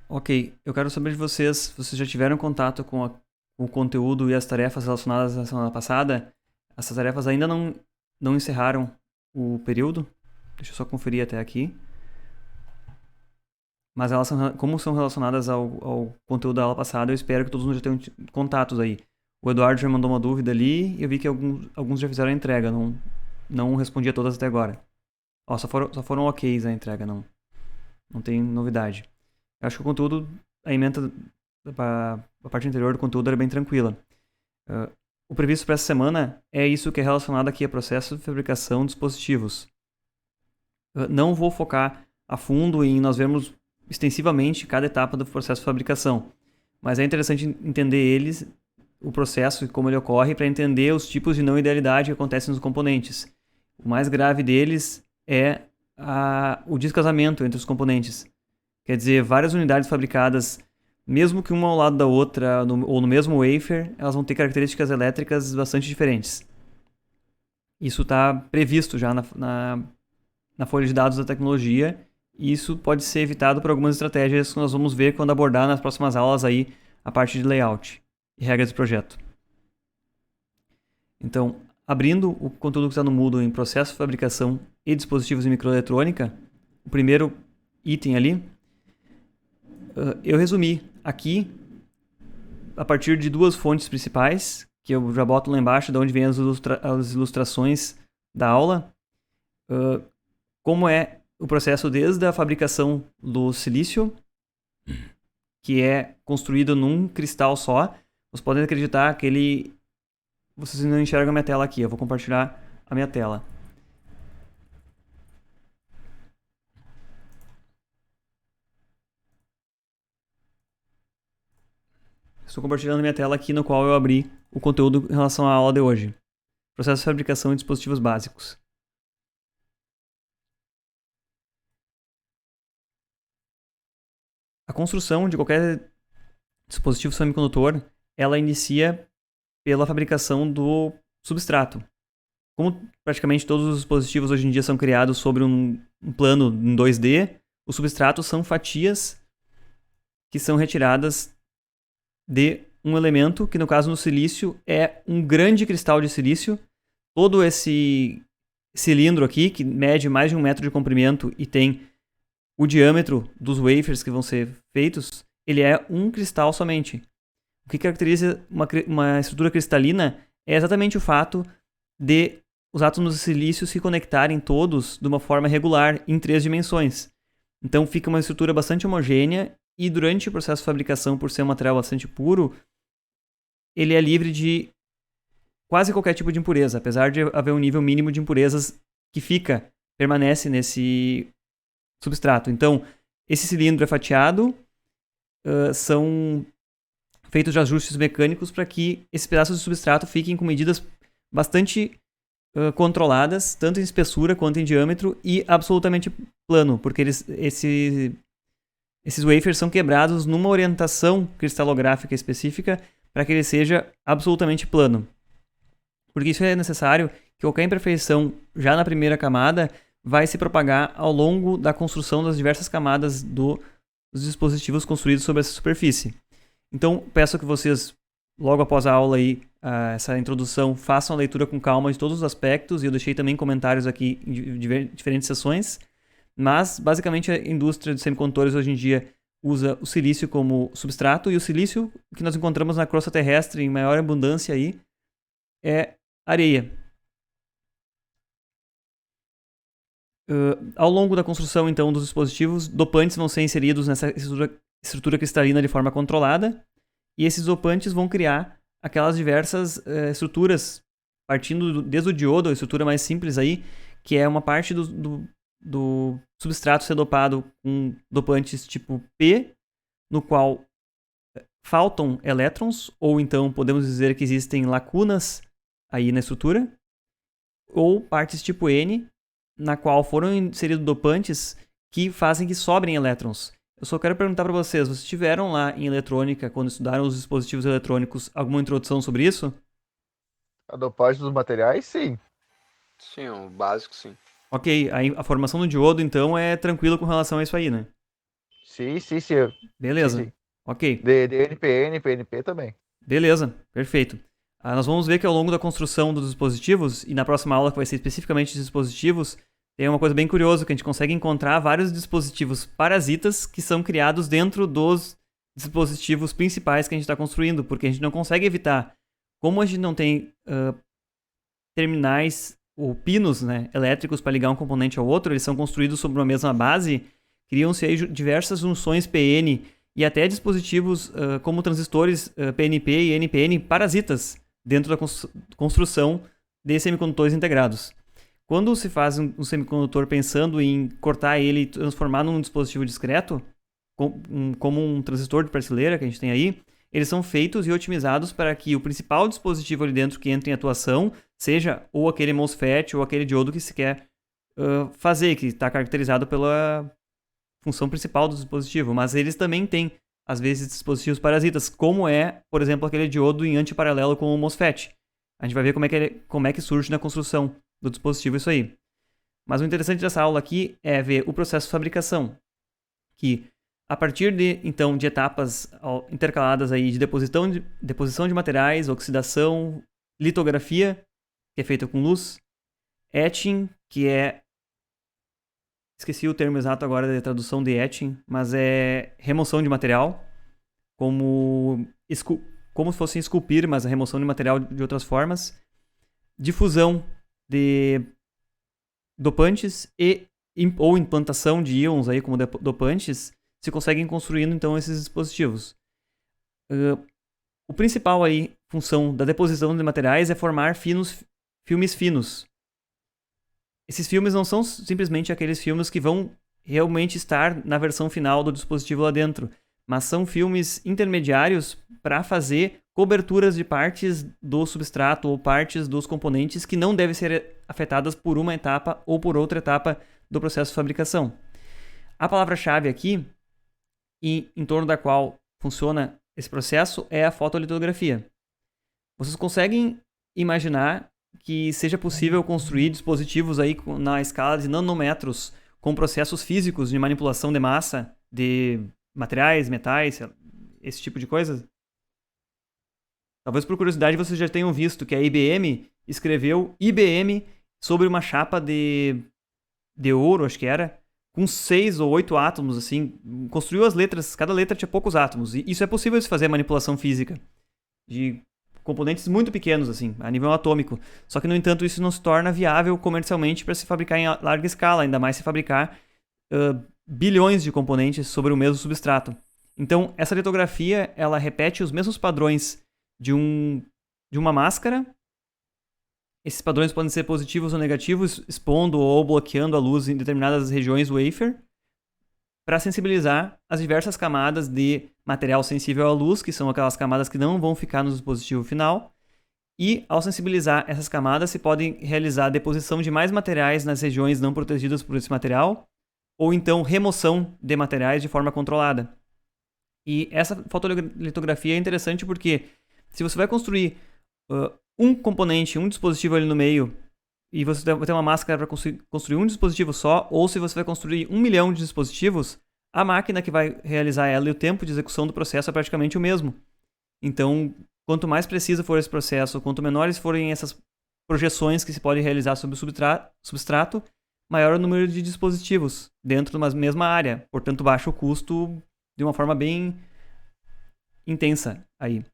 Ok, eu quero saber de vocês, se vocês já tiveram contato com o conteúdo e as tarefas relacionadas à semana passada. Essas tarefas ainda não encerraram o período. Deixa eu só conferir até aqui. Mas elas como são relacionadas ao conteúdo da aula passada, eu espero que todos já tenham contatos aí. O Eduardo já mandou uma dúvida ali e eu vi que alguns já fizeram a entrega. Não respondi a todas até agora. Ó, só foram OKs a entrega, não tem novidade. Eu acho que o conteúdo, a emenda, a parte anterior do conteúdo era bem tranquila. O previsto para essa semana é isso que é relacionado aqui a processo de fabricação de dispositivos. Não vou focar a fundo em nós vermos extensivamente cada etapa do processo de fabricação, mas é interessante entender o processo e como ele ocorre, para entender os tipos de não idealidade que acontecem nos componentes. O mais grave deles é o descasamento entre os componentes. Quer dizer, várias unidades fabricadas, mesmo que uma ao lado da outra, ou no mesmo wafer, elas vão ter características elétricas bastante diferentes. Isso está previsto já na folha de dados da tecnologia, e isso pode ser evitado por algumas estratégias que nós vamos ver quando abordar nas próximas aulas aí a parte de layout e regras de projeto. Então, abrindo o conteúdo que está no Moodle em processo de fabricação e dispositivos de microeletrônica, o primeiro item ali, eu resumi aqui a partir de duas fontes principais, que eu já boto lá embaixo, de onde vem as ilustrações da aula, como é o processo desde a fabricação do silício, que é construído num cristal só. Vocês podem acreditar que ele... Vocês não enxergam a minha tela aqui, eu vou compartilhar a minha tela. Estou compartilhando a minha tela aqui, no qual eu abri o conteúdo em relação à aula de hoje. Processo de fabricação de dispositivos básicos. A construção de qualquer dispositivo semicondutor, ela inicia pela fabricação do substrato. Como praticamente todos os dispositivos hoje em dia são criados sobre um plano em 2D, os substratos são fatias que são retiradas de um elemento, que no caso no silício é um grande cristal de silício. Todo esse cilindro aqui, que mede mais de 1 metro de comprimento e tem o diâmetro dos wafers que vão ser feitos, ele é um cristal somente. O que caracteriza uma estrutura cristalina é exatamente o fato de os átomos de silício se conectarem todos de uma forma regular em 3 dimensões. Então fica uma estrutura bastante homogênea e durante o processo de fabricação, por ser um material bastante puro, ele é livre de quase qualquer tipo de impureza, apesar de haver um nível mínimo de impurezas que permanece nesse substrato. Então, esse cilindro é fatiado, são feitos ajustes mecânicos para que esses pedaços de substrato fiquem com medidas bastante controladas, tanto em espessura quanto em diâmetro, e absolutamente plano, porque esses wafers são quebrados numa orientação cristalográfica específica para que ele seja absolutamente plano. Porque isso é necessário que qualquer imperfeição já na primeira camada vai se propagar ao longo da construção das diversas camadas dos dispositivos construídos sobre essa superfície. Então, peço que vocês, logo após a aula aí, essa introdução, façam a leitura com calma de todos os aspectos, e eu deixei também comentários aqui em diferentes sessões, mas basicamente a indústria de semicondutores hoje em dia usa o silício como substrato, e o silício que nós encontramos na crosta terrestre em maior abundância aí é areia. Ao longo da construção, então, dos dispositivos, dopantes vão ser inseridos nessa estrutura cristalina de forma controlada, e esses dopantes vão criar aquelas diversas estruturas, partindo desde o diodo, a estrutura mais simples aí, que é uma parte do substrato ser dopado com dopantes tipo P, no qual faltam elétrons, ou então podemos dizer que existem lacunas aí na estrutura, ou partes tipo N, na qual foram inseridos dopantes que fazem que sobrem elétrons. Eu só quero perguntar para vocês tiveram lá em eletrônica, quando estudaram os dispositivos eletrônicos, alguma introdução sobre isso? A dopagem dos materiais, sim. Sim, o básico, sim. Ok, a formação do diodo, então, é tranquila com relação a isso aí, né? Sim, sim, sim. Sim, Beleza. sim. Ok. DNPN, PNP também. Beleza. Perfeito. Nós vamos ver que ao longo da construção dos dispositivos, e na próxima aula que vai ser especificamente de dispositivos, tem uma coisa bem curiosa, que a gente consegue encontrar vários dispositivos parasitas que são criados dentro dos dispositivos principais que a gente está construindo, porque a gente não consegue evitar. Como a gente não tem terminais ou pinos, né, elétricos para ligar um componente ao outro, eles são construídos sobre uma mesma base, criam-se aí diversas junções PN e até dispositivos como transistores PNP e NPN parasitas dentro da construção de semicondutores integrados. Quando se faz um semicondutor pensando em cortar ele e transformar num dispositivo discreto, como um transistor de prateleira que a gente tem aí, eles são feitos e otimizados para que o principal dispositivo ali dentro que entra em atuação seja ou aquele MOSFET ou aquele diodo que se quer fazer, que está caracterizado pela função principal do dispositivo. Mas eles também têm, às vezes, dispositivos parasitas, como é, por exemplo, aquele diodo em antiparalelo com o MOSFET. A gente vai ver como é que surge na construção do dispositivo isso aí. Mas o interessante dessa aula aqui é ver o processo de fabricação, que a partir então, de etapas intercaladas aí de deposição de materiais, oxidação, litografia, que é feita com luz, etching, que é... Esqueci o termo exato agora da tradução de etching, mas é remoção de material, como se fosse esculpir, mas a remoção de material de outras formas, difusão de dopantes ou implantação de íons aí como dopantes, se conseguem construindo então esses dispositivos. O principal aí, função da deposição de materiais é formar filmes finos. Esses filmes não são simplesmente aqueles filmes que vão realmente estar na versão final do dispositivo lá dentro, mas são filmes intermediários para fazer coberturas de partes do substrato ou partes dos componentes que não devem ser afetadas por uma etapa ou por outra etapa do processo de fabricação. A palavra-chave aqui, em torno da qual funciona esse processo, é a fotolitografia. Vocês conseguem imaginar que seja possível construir dispositivos aí na escala de nanômetros com processos físicos de manipulação de massa, de materiais, metais, esse tipo de coisa? Talvez por curiosidade vocês já tenham visto que a IBM escreveu IBM sobre uma chapa de ouro, acho que era, com 6 ou 8 átomos, assim, construiu as letras, cada letra tinha poucos átomos. E isso é possível de fazer manipulação física de componentes muito pequenos, assim, a nível atômico. Só que, no entanto, isso não se torna viável comercialmente para se fabricar em larga escala, ainda mais se fabricar bilhões de componentes sobre o mesmo substrato. Então, essa litografia, ela repete os mesmos padrões de uma máscara. Esses padrões podem ser positivos ou negativos, expondo ou bloqueando a luz em determinadas regiões do wafer, para sensibilizar as diversas camadas de material sensível à luz, que são aquelas camadas que não vão ficar no dispositivo final. E, ao sensibilizar essas camadas, se pode realizar a deposição de mais materiais nas regiões não protegidas por esse material, ou então remoção de materiais de forma controlada. E essa fotolitografia é interessante porque, se você vai construir um componente, um dispositivo ali no meio, e você vai ter uma máscara para construir um dispositivo só, ou se você vai construir 1 milhão de dispositivos, a máquina que vai realizar ela e o tempo de execução do processo é praticamente o mesmo. Então, quanto mais preciso for esse processo, quanto menores forem essas projeções que se pode realizar sobre o substrato, maior o número de dispositivos dentro de uma mesma área. Portanto, baixa o custo de uma forma bem intensa aí.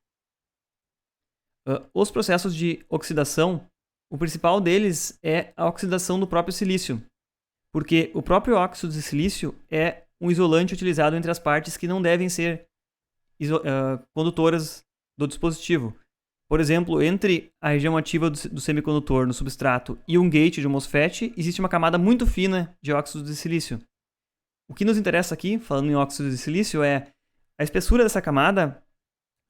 Os processos de oxidação, o principal deles é a oxidação do próprio silício, porque o próprio óxido de silício é um isolante utilizado entre as partes que não devem ser condutoras do dispositivo. Por exemplo, entre a região ativa do semicondutor no substrato e um gate de um MOSFET, existe uma camada muito fina de óxido de silício. O que nos interessa aqui, falando em óxido de silício, é a espessura dessa camada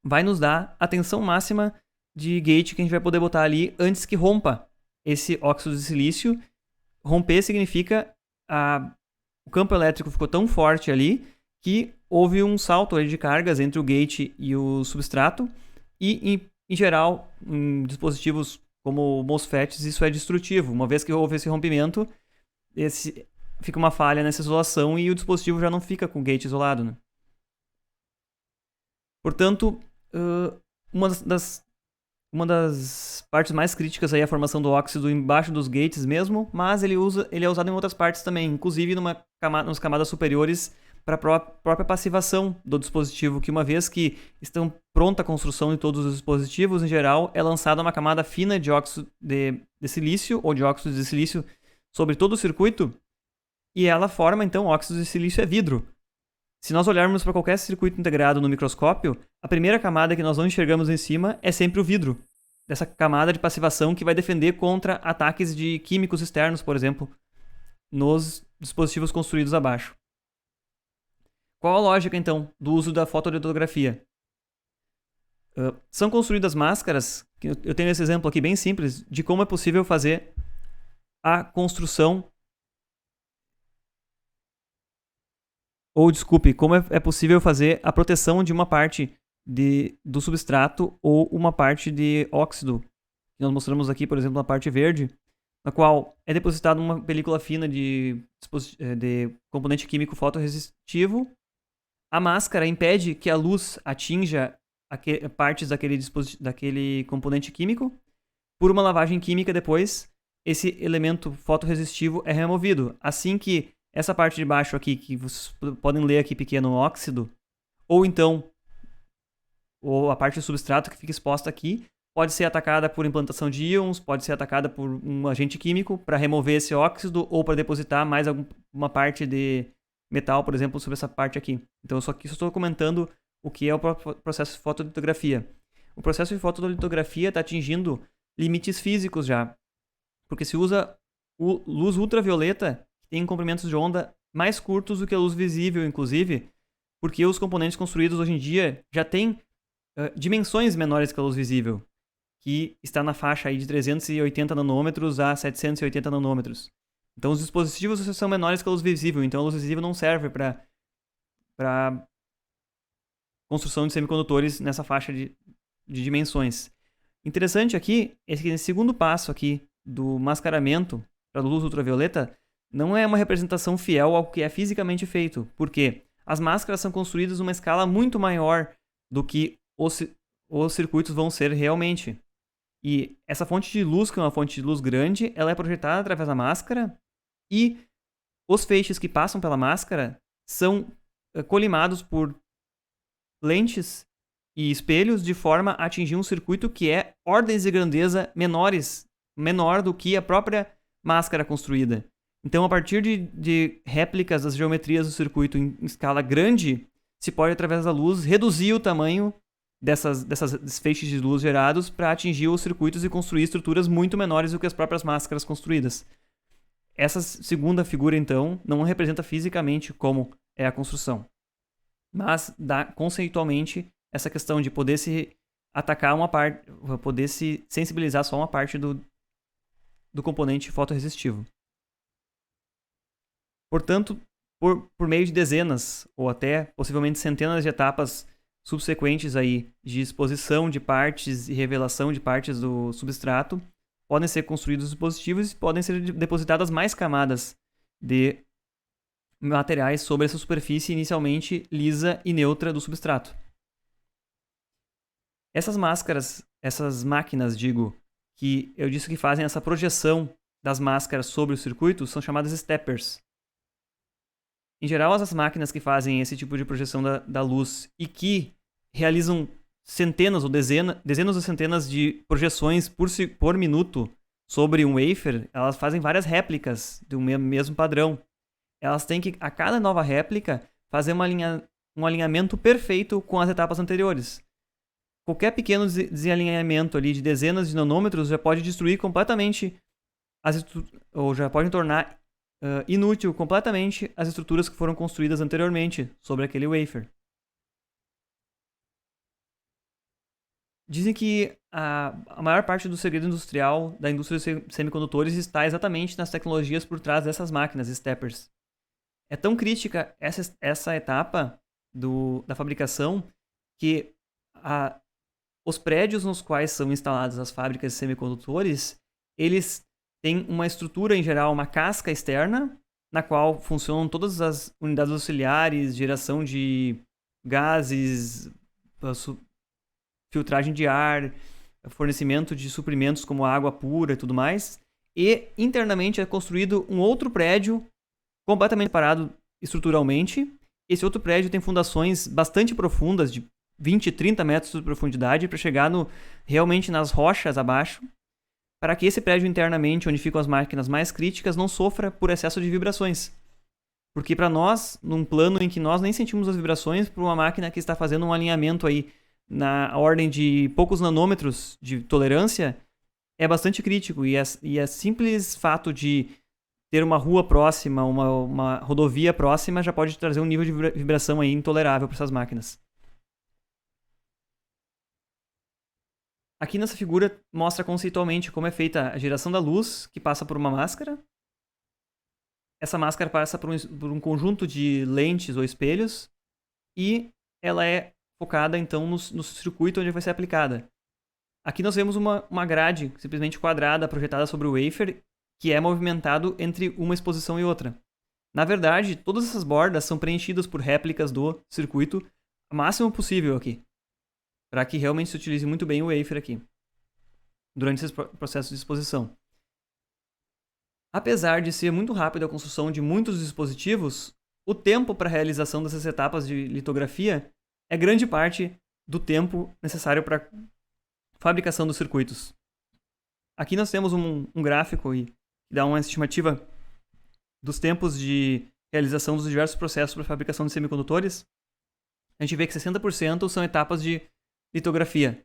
vai nos dar a tensão máxima de gate que a gente vai poder botar ali antes que rompa esse óxido de silício. Romper significa o campo elétrico ficou tão forte ali que houve um salto ali de cargas entre o gate e o substrato e, em geral, em dispositivos como MOSFETs, isso é destrutivo. Uma vez que houve esse rompimento, fica uma falha nessa isolação e o dispositivo já não fica com o gate isolado, né? Portanto, uma das partes mais críticas aí é a formação do óxido embaixo dos gates mesmo, mas ele é usado em outras partes também, inclusive nas camadas superiores para a própria passivação do dispositivo, que uma vez que estão pronta a construção de todos os dispositivos, em geral, é lançada uma camada fina de óxido de silício ou de óxido de silício sobre todo o circuito e ela forma, então, óxido de silício é vidro. Se nós olharmos para qualquer circuito integrado no microscópio, a primeira camada que nós não enxergamos em cima é sempre o vidro. Dessa camada de passivação que vai defender contra ataques de químicos externos, por exemplo, nos dispositivos construídos abaixo. Qual a lógica, então, do uso da fotolitografia? São construídas máscaras, eu tenho esse exemplo aqui bem simples, de como é possível fazer a construção como é possível fazer a proteção de uma parte do substrato ou uma parte de óxido, que nós mostramos aqui, por exemplo, na parte verde, na qual é depositada uma película fina de componente químico fotorresistivo. A máscara impede que a luz atinja partes daquele componente químico. Por uma lavagem química depois, esse elemento fotorresistivo é removido. Assim que essa parte de baixo aqui, que vocês podem ler aqui pequeno óxido, ou a parte do substrato que fica exposta aqui, pode ser atacada por implantação de íons, pode ser atacada por um agente químico para remover esse óxido ou para depositar mais uma parte de metal, por exemplo, sobre essa parte aqui. Então, eu só estou comentando o que é o processo de fotolitografia. O processo de fotolitografia está atingindo limites físicos já, porque se usa luz ultravioleta, que tem comprimentos de onda mais curtos do que a luz visível, inclusive, porque os componentes construídos hoje em dia já têm dimensões menores que a luz visível, que está na faixa aí de 380 nanômetros a 780 nanômetros. Então, os dispositivos são menores que a luz visível, então a luz visível não serve para construção de semicondutores nessa faixa de dimensões. Interessante aqui é que nesse segundo passo aqui do mascaramento para a luz ultravioleta não é uma representação fiel ao que é fisicamente feito, porque as máscaras são construídas numa escala muito maior do que os circuitos vão ser realmente. E essa fonte de luz, que é uma fonte de luz grande, ela é projetada através da máscara e os feixes que passam pela máscara são colimados por lentes e espelhos de forma a atingir um circuito que é ordens de grandeza menor do que a própria máscara construída. Então, a partir de réplicas das geometrias do circuito em escala grande, se pode, através da luz, reduzir o tamanho dessas feixes de luz gerados para atingir os circuitos e construir estruturas muito menores do que as próprias máscaras construídas. Essa segunda figura, então, não representa fisicamente como é a construção, mas dá conceitualmente essa questão de poder se atacar uma parte, poder se sensibilizar só uma parte do componente fotorresistivo. Portanto, por meio de dezenas ou até possivelmente centenas de etapas subsequentes aí de exposição de partes e revelação de partes do substrato, podem ser construídos dispositivos e podem ser depositadas mais camadas de materiais sobre essa superfície inicialmente lisa e neutra do substrato. Essas máquinas, que eu disse que fazem essa projeção das máscaras sobre o circuito, são chamadas steppers. Em geral, as máquinas que fazem esse tipo de projeção da luz e que realizam centenas ou dezenas ou centenas de projeções por minuto sobre um wafer, elas fazem várias réplicas do mesmo padrão. Elas têm que, a cada nova réplica, fazer um alinhamento perfeito com as etapas anteriores. Qualquer pequeno desalinhamento ali de dezenas de nanômetros já pode destruir completamente ou já pode tornar inútil completamente as estruturas que foram construídas anteriormente sobre aquele wafer. Dizem que a maior parte do segredo industrial da indústria de semicondutores está exatamente nas tecnologias por trás dessas máquinas, steppers. É tão crítica essa etapa da fabricação que os prédios nos quais são instaladas as fábricas de semicondutores, eles têm uma estrutura, em geral, uma casca externa na qual funcionam todas as unidades auxiliares, geração de gases, filtragem de ar, fornecimento de suprimentos como água pura e tudo mais. E internamente é construído um outro prédio completamente separado estruturalmente. Esse outro prédio tem fundações bastante profundas, de 20, 30 metros de profundidade, para chegar realmente nas rochas abaixo, para que esse prédio internamente, onde ficam as máquinas mais críticas, não sofra por excesso de vibrações. Porque para nós, num plano em que nós nem sentimos as vibrações, para uma máquina que está fazendo um alinhamento aí na ordem de poucos nanômetros de tolerância, é bastante crítico. E é simples fato de ter uma rua próxima, uma rodovia próxima, já pode trazer um nível de vibração aí intolerável para essas máquinas. Aqui nessa figura mostra conceitualmente como é feita a geração da luz, que passa por uma máscara. Essa máscara passa por um conjunto de lentes ou espelhos e ela é focada então no circuito onde vai ser aplicada. Aqui nós vemos uma grade simplesmente quadrada projetada sobre o wafer, que é movimentado entre uma exposição e outra. Na verdade, todas essas bordas são preenchidas por réplicas do circuito o máximo possível aqui, para que realmente se utilize muito bem o wafer aqui, durante esses processos de exposição. Apesar de ser muito rápida a construção de muitos dispositivos, o tempo para a realização dessas etapas de litografia é grande parte do tempo necessário para a fabricação dos circuitos. Aqui nós temos um gráfico que dá uma estimativa dos tempos de realização dos diversos processos para a fabricação de semicondutores. A gente vê que 60% são etapas de litografia,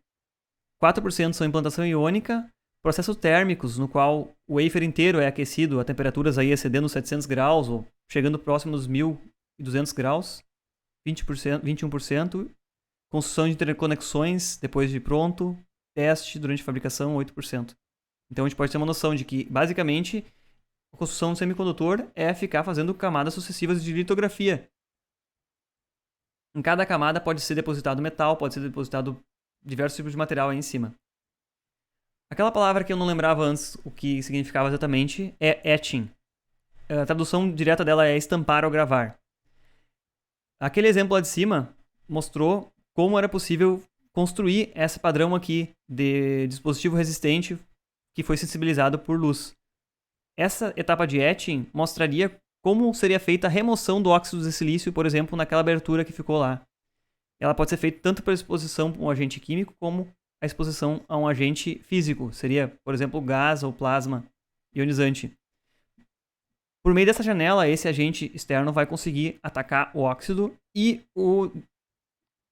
4% são implantação iônica, processos térmicos, no qual o wafer inteiro é aquecido a temperaturas aí excedendo 700 graus ou chegando próximo dos 1.200 graus, 21%, construção de interconexões depois de pronto, teste durante a fabricação, 8%. Então a gente pode ter uma noção de que, basicamente, a construção do semicondutor é ficar fazendo camadas sucessivas de litografia. Em cada camada pode ser depositado metal, pode ser depositado diversos tipos de material aí em cima. Aquela palavra que eu não lembrava antes o que significava exatamente é etching. A tradução direta dela é estampar ou gravar. Aquele exemplo lá de cima mostrou como era possível construir esse padrão aqui de dispositivo resistente que foi sensibilizado por luz. Essa etapa de etching mostraria como seria feita a remoção do óxido de silício, por exemplo, naquela abertura que ficou lá. Ela pode ser feita tanto pela exposição a um agente químico como a exposição a um agente físico. Seria, por exemplo, gás ou plasma ionizante. Por meio dessa janela, esse agente externo vai conseguir atacar o óxido e o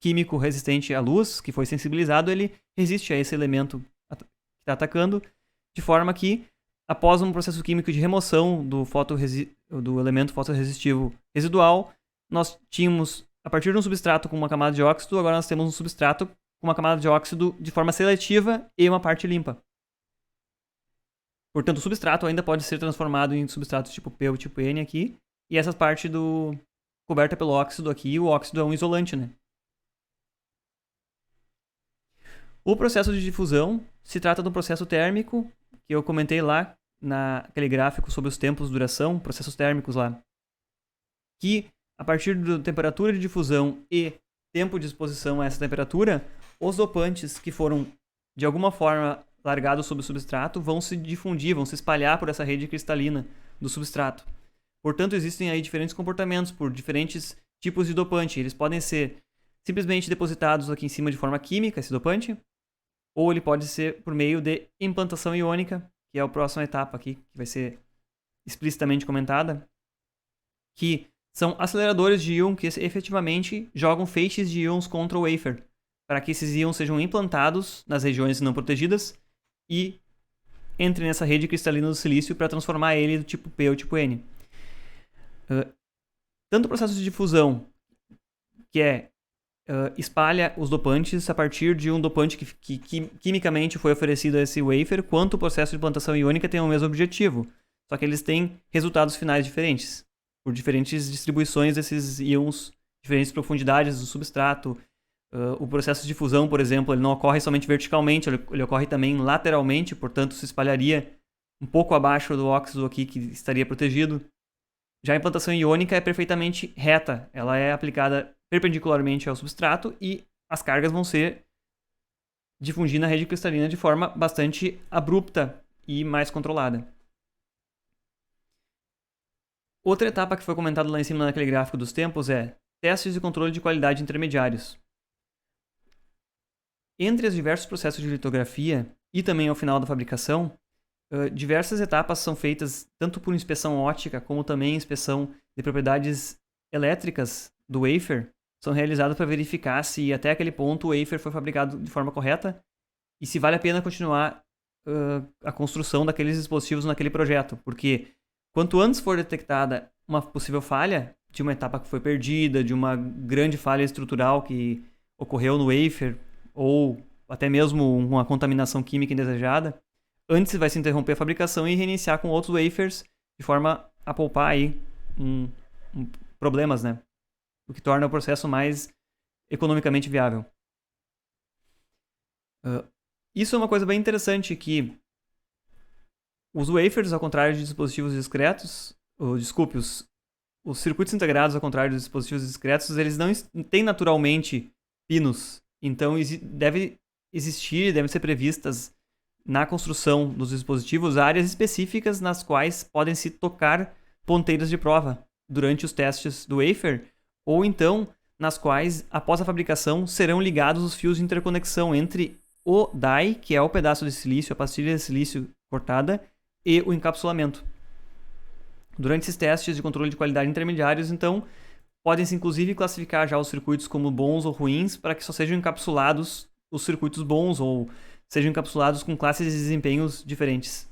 químico resistente à luz, que foi sensibilizado, ele resiste a esse elemento que está atacando, de forma que, após um processo químico de remoção do elemento fotorresistivo residual, nós tínhamos, a partir de um substrato com uma camada de óxido, agora nós temos um substrato com uma camada de óxido de forma seletiva e uma parte limpa. Portanto, o substrato ainda pode ser transformado em substratos tipo P ou tipo N aqui, e essa parte coberta pelo óxido aqui, o óxido é um isolante, né? O processo de difusão se trata de um processo térmico, que eu comentei lá naquele gráfico sobre os tempos de duração, processos térmicos lá, que a partir da temperatura de difusão e tempo de exposição a essa temperatura, os dopantes que foram de alguma forma largados sobre o substrato vão se difundir, vão se espalhar por essa rede cristalina do substrato. Portanto, existem aí diferentes comportamentos por diferentes tipos de dopante. Eles podem ser simplesmente depositados aqui em cima de forma química, esse dopante, ou ele pode ser por meio de implantação iônica, que é a próxima etapa aqui, que vai ser explicitamente comentada, que são aceleradores de íon que efetivamente jogam feixes de íons contra o wafer, para que esses íons sejam implantados nas regiões não protegidas e entrem nessa rede cristalina do silício para transformar ele do tipo P ou tipo N. Tanto o processo de difusão, que espalha os dopantes a partir de um dopante que quimicamente foi oferecido a esse wafer, quanto o processo de implantação iônica tem o mesmo objetivo, só que eles têm resultados finais diferentes, por diferentes distribuições desses íons, diferentes profundidades do substrato. O processo de difusão, por exemplo, ele não ocorre somente verticalmente, ele ocorre também lateralmente, portanto se espalharia um pouco abaixo do óxido aqui que estaria protegido. Já a implantação iônica é perfeitamente reta. Ela é aplicada perpendicularmente ao substrato e as cargas vão ser difundir na rede cristalina de forma bastante abrupta e mais controlada. Outra etapa que foi comentada lá em cima naquele gráfico dos tempos é testes de controle de qualidade intermediários. Entre os diversos processos de litografia e também ao final da fabricação, diversas etapas são feitas tanto por inspeção óptica como também inspeção de propriedades elétricas do wafer, são realizadas para verificar se até aquele ponto o wafer foi fabricado de forma correta e se vale a pena continuar a construção daqueles dispositivos naquele projeto, porque quanto antes for detectada uma possível falha de uma etapa que foi perdida, de uma grande falha estrutural que ocorreu no wafer, ou até mesmo uma contaminação química indesejada, antes vai se interromper a fabricação e reiniciar com outros wafers de forma a poupar aí problemas, né? O que torna o processo mais economicamente viável. Isso é uma coisa bem interessante, que os wafers, ao contrário de dispositivos discretos, os circuitos integrados, ao contrário dos dispositivos discretos, eles não têm naturalmente pinos. Então, devem ser previstas na construção dos dispositivos áreas específicas nas quais podem se tocar ponteiras de prova durante os testes do wafer, ou então nas quais, após a fabricação, serão ligados os fios de interconexão entre o die, que é o pedaço de silício, a pastilha de silício cortada, e o encapsulamento. Durante esses testes de controle de qualidade intermediários, então, podem-se inclusive classificar já os circuitos como bons ou ruins para que só sejam encapsulados os circuitos bons ou sejam encapsulados com classes de desempenhos diferentes.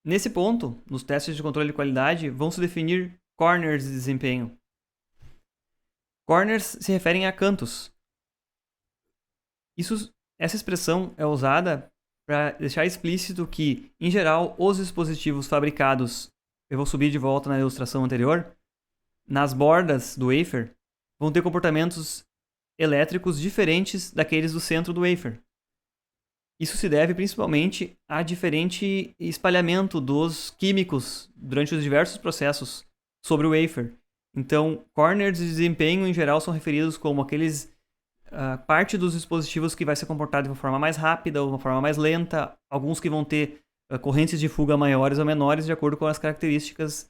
Nesse ponto, nos testes de controle de qualidade, vão se definir corners de desempenho. Corners se referem a cantos. Essa expressão é usada para deixar explícito que, em geral, os dispositivos fabricados, eu vou subir de volta na ilustração anterior, nas bordas do wafer, vão ter comportamentos elétricos diferentes daqueles do centro do wafer. Isso se deve principalmente a diferente espalhamento dos químicos durante os diversos processos sobre o wafer. Então, corners de desempenho, em geral, são referidos como aqueles parte dos dispositivos que vai se comportar de uma forma mais rápida ou de uma forma mais lenta, alguns que vão ter correntes de fuga maiores ou menores de acordo com as características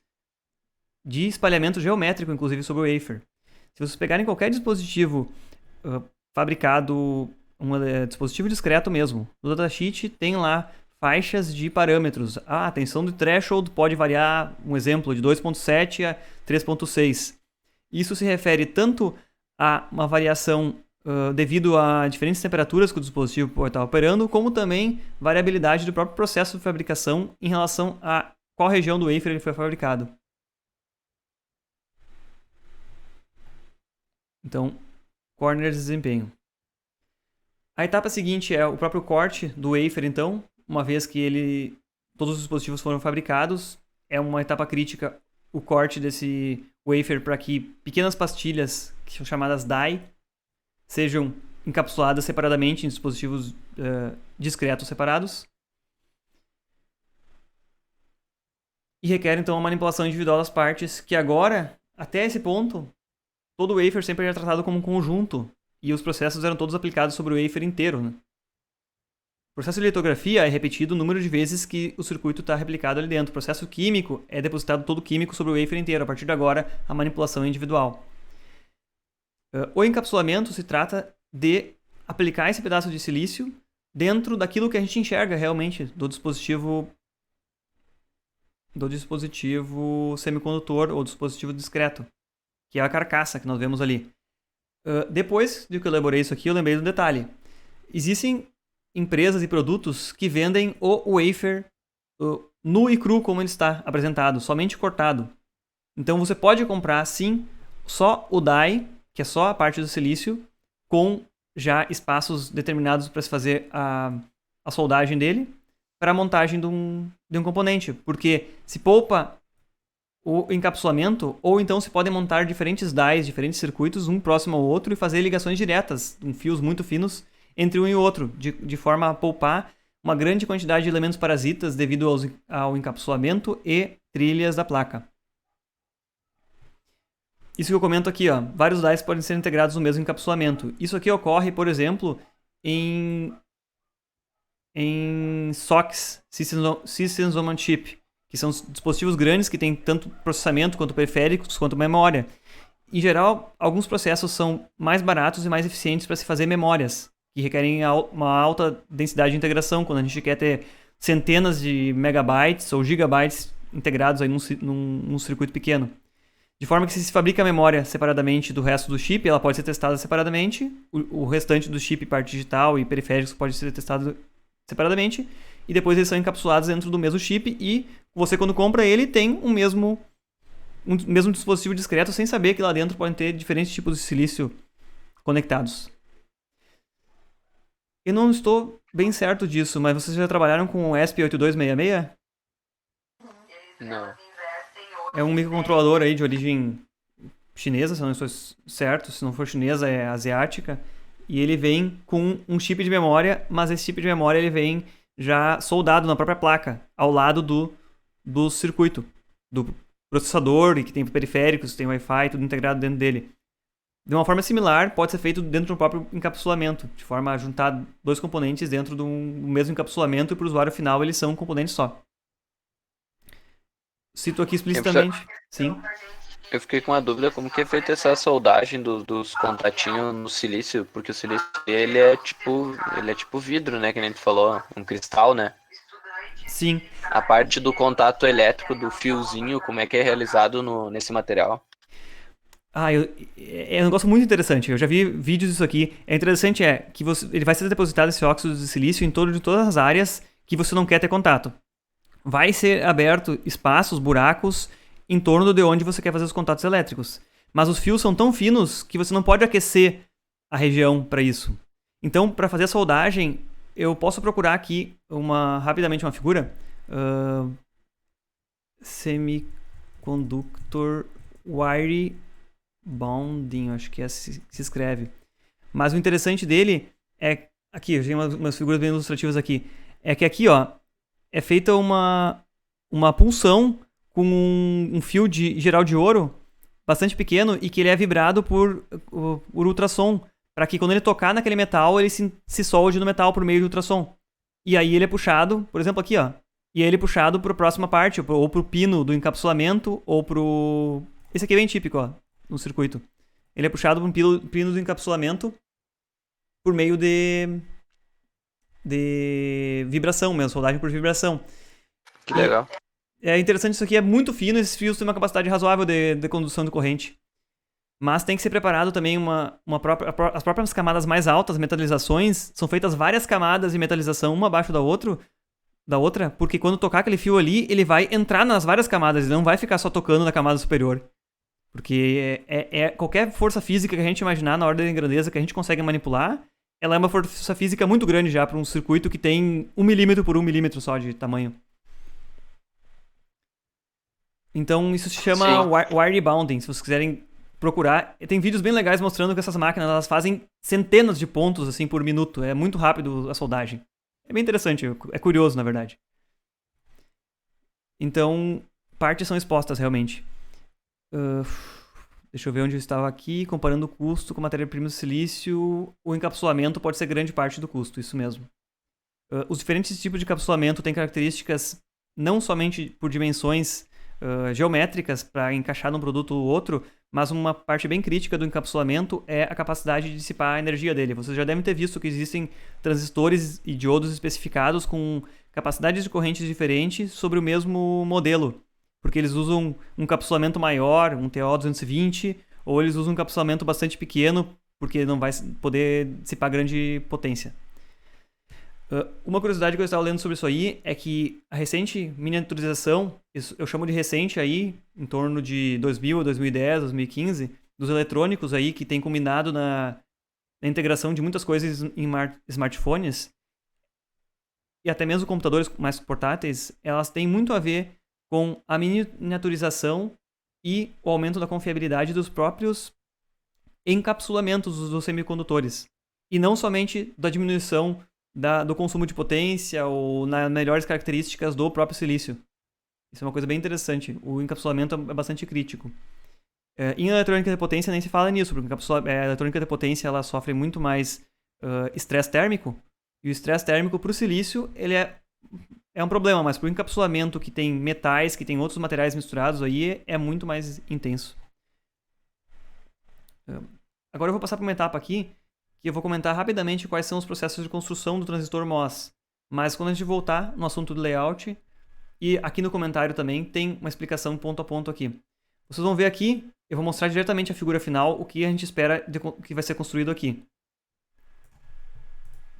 de espalhamento geométrico, inclusive, sobre o wafer. Se vocês pegarem qualquer dispositivo fabricado, dispositivo discreto mesmo, no datasheet tem lá faixas de parâmetros. A tensão do threshold pode variar, um exemplo, de 2.7 a 3.6. Isso se refere tanto a uma variação devido a diferentes temperaturas que o dispositivo pode estar operando, como também variabilidade do próprio processo de fabricação em relação a qual região do wafer ele foi fabricado. Então, corners de desempenho. A etapa seguinte é o próprio corte do wafer, então, uma vez que todos os dispositivos foram fabricados, é uma etapa crítica o corte desse wafer para que pequenas pastilhas, que são chamadas die, sejam encapsuladas separadamente em dispositivos discretos separados. E requer, então, a manipulação individual das partes, que agora, até esse ponto, todo o wafer sempre era tratado como um conjunto, e os processos eram todos aplicados sobre o wafer inteiro, né? O processo de litografia é repetido o número de vezes que o circuito está replicado ali dentro. O processo químico é depositado todo o químico sobre o wafer inteiro. A partir de agora, a manipulação é individual. O encapsulamento se trata de aplicar esse pedaço de silício dentro daquilo que a gente enxerga realmente do dispositivo semicondutor ou dispositivo discreto, que é a carcaça que nós vemos ali. Depois de que eu elaborei isso aqui, eu lembrei do detalhe. Existem empresas e produtos que vendem o wafer nu e cru como ele está apresentado, somente cortado. Então você pode comprar, sim, só o die, que é só a parte do silício, com já espaços determinados para se fazer a soldagem dele, para a montagem de um componente. Porque se poupa o encapsulamento, ou então se podem montar diferentes dies, diferentes circuitos, um próximo ao outro, e fazer ligações diretas, com fios muito finos, entre um e outro, de forma a poupar uma grande quantidade de elementos parasitas devido ao encapsulamento e trilhas da placa. Isso que eu comento aqui, ó, vários DICE podem ser integrados no mesmo encapsulamento. Isso aqui ocorre, por exemplo, em SoCs, Systems on Chip, que são dispositivos grandes que têm tanto processamento quanto periféricos quanto memória. Em geral, alguns processos são mais baratos e mais eficientes para se fazer memórias, que requerem uma alta densidade de integração, quando a gente quer ter centenas de megabytes ou gigabytes integrados aí num circuito pequeno. De forma que se fabrica a memória separadamente do resto do chip, ela pode ser testada separadamente, o restante do chip, parte digital e periféricos, pode ser testado separadamente, e depois eles são encapsulados dentro do mesmo chip, e você, quando compra ele, tem um mesmo dispositivo discreto, sem saber que lá dentro podem ter diferentes tipos de silício conectados. Eu não estou bem certo disso, mas vocês já trabalharam com o ESP8266? Não. É um microcontrolador aí de origem chinesa, se eu não estou certo. Se não for chinesa, é asiática. E ele vem com um chip de memória, mas esse chip de memória ele vem já soldado na própria placa, ao lado do circuito, do processador, e que tem periféricos, tem Wi-Fi, tudo integrado dentro dele. De uma forma similar, pode ser feito dentro do próprio encapsulamento, de forma a juntar dois componentes dentro do mesmo encapsulamento, e para o usuário final eles são um componente só. Cito aqui explicitamente. Sim. Eu fiquei com uma dúvida, como que é feita essa soldagem dos contatinhos no silício, porque o silício ele é tipo vidro, né, que a gente falou, um cristal, né? Sim. A parte do contato elétrico do fiozinho, como é que é realizado nesse material? É um negócio muito interessante. Eu já vi vídeos disso aqui. É interessante que ele vai ser depositado esse óxido de silício em torno de todas as áreas que você não quer ter contato. Vai ser aberto espaços, buracos, em torno de onde você quer fazer os contatos elétricos. Mas os fios são tão finos que você não pode aquecer a região para isso. Então, para fazer a soldagem, eu posso procurar aqui rapidamente uma figura. Semiconductor wire bonding, acho que se escreve. Mas o interessante dele é... Aqui, eu tenho umas figuras bem ilustrativas aqui. É que aqui, ó, é feita uma pulsão com um fio geral de ouro bastante pequeno e que ele é vibrado por ultrassom, para que quando ele tocar naquele metal, ele se solde no metal por meio de ultrassom. E aí ele é puxado, por exemplo, aqui, ó. E aí ele é puxado para a próxima parte, ou para o pino do encapsulamento, ou para o... Esse aqui é bem típico, ó, no circuito. Ele é puxado para um pino do encapsulamento por meio de vibração mesmo, soldagem por vibração. Que legal. É interessante, isso aqui é muito fino, esses fios têm uma capacidade razoável de condução de corrente. Mas tem que ser preparado também as próprias camadas mais altas, metalizações, são feitas várias camadas de metalização, uma abaixo da outra, porque quando tocar aquele fio ali, ele vai entrar nas várias camadas, ele não vai ficar só tocando na camada superior. Porque qualquer força física que a gente imaginar na ordem de grandeza que a gente consegue manipular, ela é uma força física muito grande já para um circuito que tem 1 milímetro por 1 milímetro só de tamanho. Então isso se chama wire bonding, se vocês quiserem procurar. Tem vídeos bem legais mostrando que essas máquinas elas fazem centenas de pontos assim por minuto. É muito rápido a soldagem. É bem interessante, é curioso na verdade. Então, partes são expostas realmente. Deixa eu ver onde eu estava aqui. Comparando o custo com matéria-prima de silício, o encapsulamento pode ser grande parte do custo, isso mesmo. Os diferentes tipos de encapsulamento têm características não somente por dimensões geométricas para encaixar num produto ou outro, mas uma parte bem crítica do encapsulamento é a capacidade de dissipar a energia dele. Vocês já devem ter visto que existem transistores e diodos especificados com capacidades de correntes diferentes sobre o mesmo modelo, porque eles usam um encapsulamento maior, um TO220, ou eles usam um encapsulamento bastante pequeno, porque não vai poder dissipar grande potência. Uma curiosidade que eu estava lendo sobre isso aí é que a recente miniaturização, eu chamo de recente aí, em torno de 2000, 2010, 2015, dos eletrônicos aí que tem combinado na integração de muitas coisas em smartphones e até mesmo computadores mais portáteis, elas têm muito a ver com a miniaturização e o aumento da confiabilidade dos próprios encapsulamentos dos semicondutores. E não somente da diminuição do consumo de potência ou nas melhores características do próprio silício. Isso é uma coisa bem interessante. O encapsulamento é bastante crítico. Em eletrônica de potência nem se fala nisso, porque a eletrônica de potência ela sofre muito mais estresse térmico, e o estresse térmico para o silício ele é um problema, mas para o encapsulamento que tem metais, que tem outros materiais misturados aí, é muito mais intenso. Agora eu vou passar para uma etapa aqui, que eu vou comentar rapidamente quais são os processos de construção do transistor MOS. Mas quando a gente voltar no assunto do layout, e aqui no comentário também tem uma explicação ponto a ponto aqui. Vocês vão ver aqui, eu vou mostrar diretamente a figura final, o que a gente espera que vai ser construído aqui.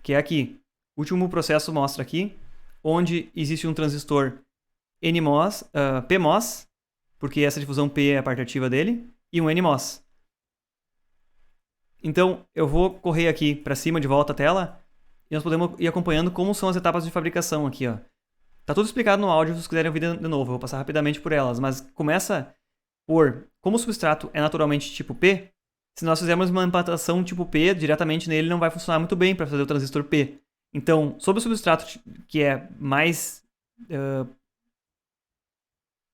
Que é aqui. O último processo mostra aqui, onde existe um transistor NMOS, PMOS, porque essa difusão P é a parte ativa dele, e um NMOS. Então, eu vou correr aqui para cima de volta à tela, e nós podemos ir acompanhando como são as etapas de fabricação aqui, ó. Tá tudo explicado no áudio, se vocês quiserem ouvir de novo, eu vou passar rapidamente por elas, mas começa por, como o substrato é naturalmente tipo P, se nós fizermos uma implantação tipo P, diretamente nele não vai funcionar muito bem para fazer o transistor P. Então, sobre o substrato que é mais...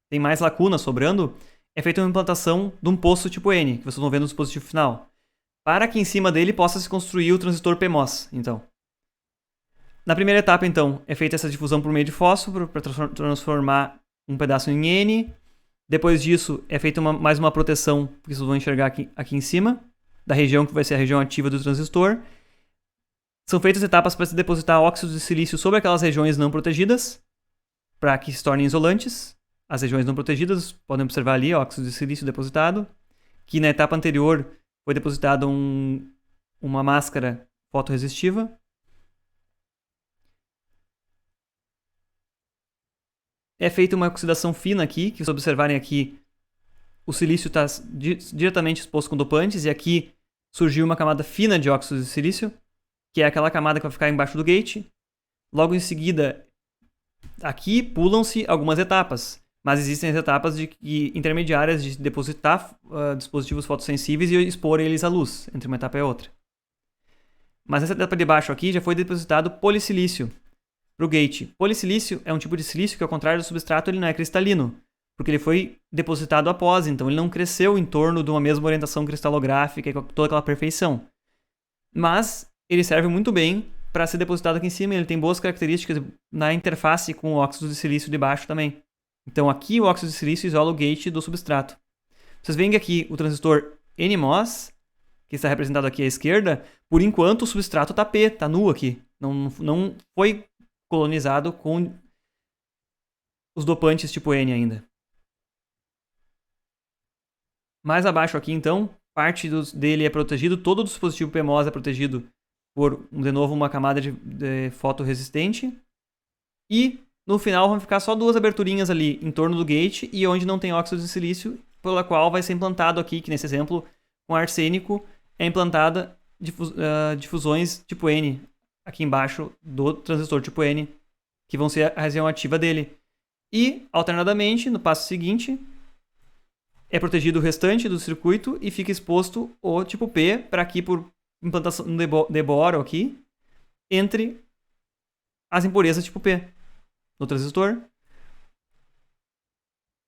tem mais lacunas sobrando, é feita uma implantação de um poço tipo N, que vocês vão ver no dispositivo final, para que em cima dele possa se construir o transistor PMOS, então. Na primeira etapa, então, é feita essa difusão por meio de fósforo para transformar um pedaço em N. Depois disso, é feita mais uma proteção, que vocês vão enxergar aqui em cima, da região que vai ser a região ativa do transistor. São feitas etapas para se depositar óxidos de silício sobre aquelas regiões não protegidas, para que se tornem isolantes. As regiões não protegidas, podem observar ali, óxido de silício depositado, que na etapa anterior foi depositada uma máscara fotorresistiva. É feita uma oxidação fina aqui, que vocês observarem aqui, o silício está diretamente exposto com dopantes, e aqui surgiu uma camada fina de óxido de silício, que é aquela camada que vai ficar embaixo do gate. Logo em seguida, aqui pulam-se algumas etapas, mas existem as etapas intermediárias de depositar dispositivos fotossensíveis e expor eles à luz, entre uma etapa e outra. Mas essa etapa de baixo aqui já foi depositado polissilício para o gate. Polissilício é um tipo de silício que, ao contrário do substrato, ele não é cristalino, porque ele foi depositado após, então ele não cresceu em torno de uma mesma orientação cristalográfica e com toda aquela perfeição. Mas ele serve muito bem para ser depositado aqui em cima, ele tem boas características na interface com o óxido de silício de baixo também. Então aqui o óxido de silício isola o gate do substrato. Vocês veem que aqui o transistor NMOS, que está representado aqui à esquerda, por enquanto o substrato está P, está nu aqui. Não foi colonizado com os dopantes tipo N ainda. Mais abaixo aqui, então, parte dele é protegido, todo o dispositivo PMOS é protegido por, de novo, uma camada de fotorresistente. E, no final, vão ficar só duas aberturinhas ali em torno do gate e onde não tem óxido de silício, pela qual vai ser implantado aqui, que nesse exemplo, com arsênico, é implantada difusões tipo N, aqui embaixo do transistor tipo N, que vão ser a região ativa dele. E, alternadamente, no passo seguinte, é protegido o restante do circuito e fica exposto o tipo P para aqui por implantação de boro aqui, entre as impurezas tipo P no transistor.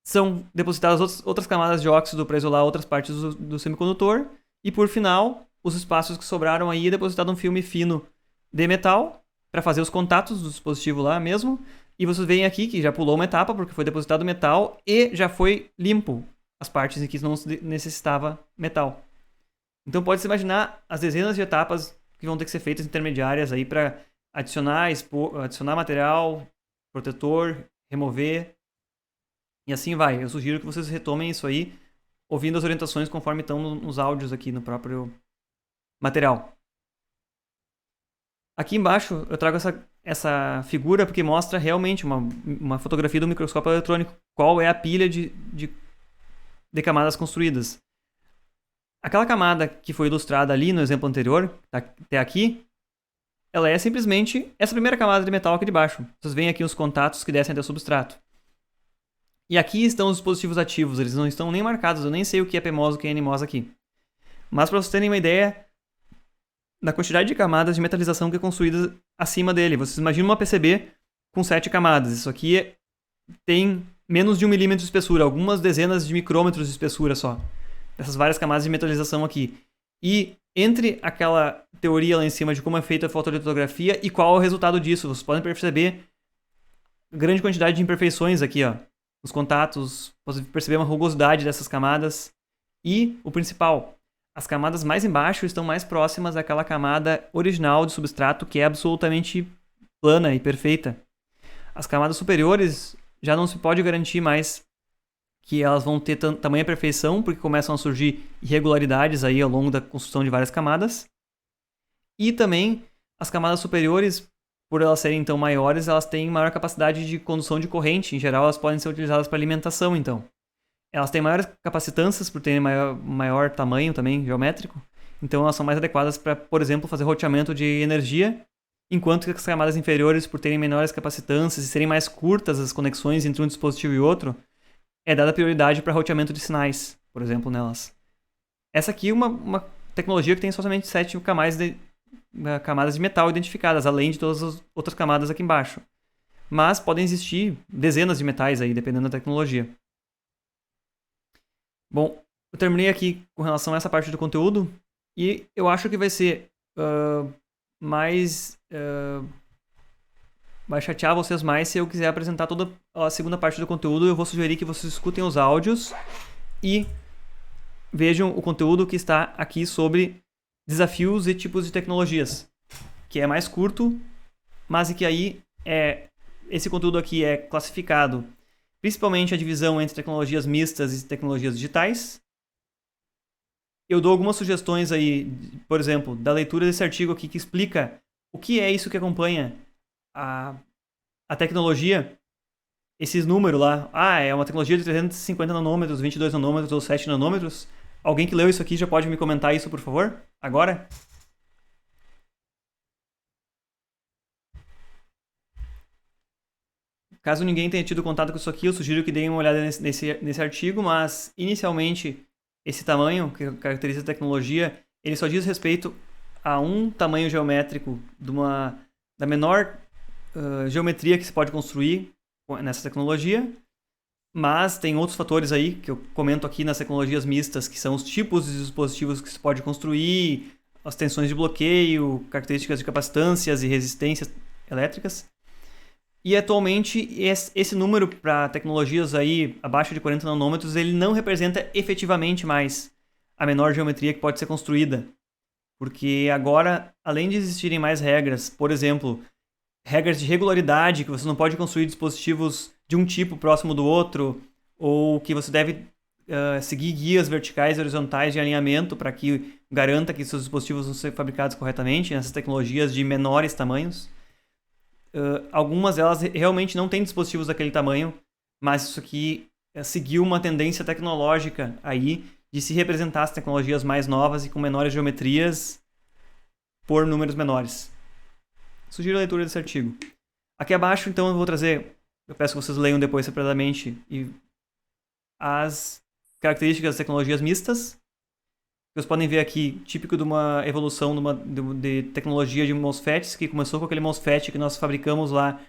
São depositadas outras camadas de óxido para isolar outras partes do semicondutor. E, por final, os espaços que sobraram aí é depositado um filme fino de metal para fazer os contatos do dispositivo lá mesmo. E vocês veem aqui que já pulou uma etapa porque foi depositado metal e já foi limpo as partes em que não se necessitava metal. Então pode-se imaginar as dezenas de etapas que vão ter que ser feitas intermediárias aí para adicionar material, protetor, remover e assim vai. Eu sugiro que vocês retomem isso aí, ouvindo as orientações conforme estão nos áudios aqui no próprio material. Aqui embaixo eu trago essa figura porque mostra realmente uma fotografia do microscópio eletrônico, qual é a pilha de camadas construídas. Aquela camada que foi ilustrada ali no exemplo anterior, até aqui, ela é simplesmente essa primeira camada de metal aqui de baixo. Vocês veem aqui os contatos que descem até o substrato. E aqui estão os dispositivos ativos, eles não estão nem marcados, eu nem sei o que é PMOS e o que é NMOS aqui. Mas para vocês terem uma ideia, na quantidade de camadas de metalização que é construída acima dele. Vocês imaginam uma PCB com 7 camadas. Isso aqui tem menos de 1 milímetro de espessura, algumas dezenas de micrômetros de espessura só. Dessas várias camadas de metalização aqui. E entre aquela teoria lá em cima de como é feita a fotolitografia e qual é o resultado disso, vocês podem perceber grande quantidade de imperfeições aqui, ó. Os contatos, você perceber uma rugosidade dessas camadas. E o principal, as camadas mais embaixo estão mais próximas daquela camada original de substrato que é absolutamente plana e perfeita. As camadas superiores já não se pode garantir mais que elas vão ter tamanha perfeição, porque começam a surgir irregularidades aí ao longo da construção de várias camadas. E também as camadas superiores, por elas serem então maiores, elas têm maior capacidade de condução de corrente. Em geral, elas podem ser utilizadas para alimentação, então. Elas têm maiores capacitâncias por terem maior tamanho também geométrico. Então, elas são mais adequadas para, por exemplo, fazer roteamento de energia, enquanto que as camadas inferiores, por terem menores capacitâncias e serem mais curtas as conexões entre um dispositivo e outro, é dada prioridade para roteamento de sinais, por exemplo, nelas. Essa aqui é uma tecnologia que tem somente 7 camadas de metal identificadas, além de todas as outras camadas aqui embaixo. Mas podem existir dezenas de metais aí, dependendo da tecnologia. Bom, eu terminei aqui com relação a essa parte do conteúdo e eu acho que vai ser vai chatear vocês mais se eu quiser apresentar toda a segunda parte do conteúdo. Eu vou sugerir que vocês escutem os áudios e vejam o conteúdo que está aqui sobre desafios e tipos de tecnologias, que é mais curto, mas que aí esse conteúdo aqui é classificado principalmente a divisão entre tecnologias mistas e tecnologias digitais. Eu dou algumas sugestões aí, por exemplo, da leitura desse artigo aqui que explica o que é isso que acompanha a tecnologia, esses números lá. É uma tecnologia de 350 nanômetros, 22 nanômetros ou 7 nanômetros. Alguém que leu isso aqui já pode me comentar isso, por favor? Agora? Caso ninguém tenha tido contato com isso aqui, eu sugiro que deem uma olhada nesse artigo, mas inicialmente esse tamanho, que caracteriza a tecnologia, ele só diz respeito a um tamanho geométrico da menor geometria que se pode construir nessa tecnologia, mas tem outros fatores aí que eu comento aqui nas tecnologias mistas, que são os tipos de dispositivos que se pode construir, as tensões de bloqueio, características de capacitâncias e resistências elétricas. E atualmente esse número para tecnologias aí abaixo de 40 nanômetros, ele não representa efetivamente mais a menor geometria que pode ser construída. Porque agora, além de existirem mais regras, por exemplo, regras de regularidade, que você não pode construir dispositivos de um tipo próximo do outro, ou que você deve seguir guias verticais e horizontais de alinhamento para que garanta que seus dispositivos vão ser fabricados corretamente nessas tecnologias de menores tamanhos. Algumas delas realmente não têm dispositivos daquele tamanho, mas isso aqui seguiu uma tendência tecnológica aí de se representar as tecnologias mais novas e com menores geometrias por números menores. Sugiro a leitura desse artigo. Aqui abaixo, então, eu vou trazer, eu peço que vocês leiam depois separadamente, as características das tecnologias mistas. Vocês podem ver aqui, típico de uma evolução de tecnologia de MOSFETs, que começou com aquele MOSFET que nós fabricamos lá,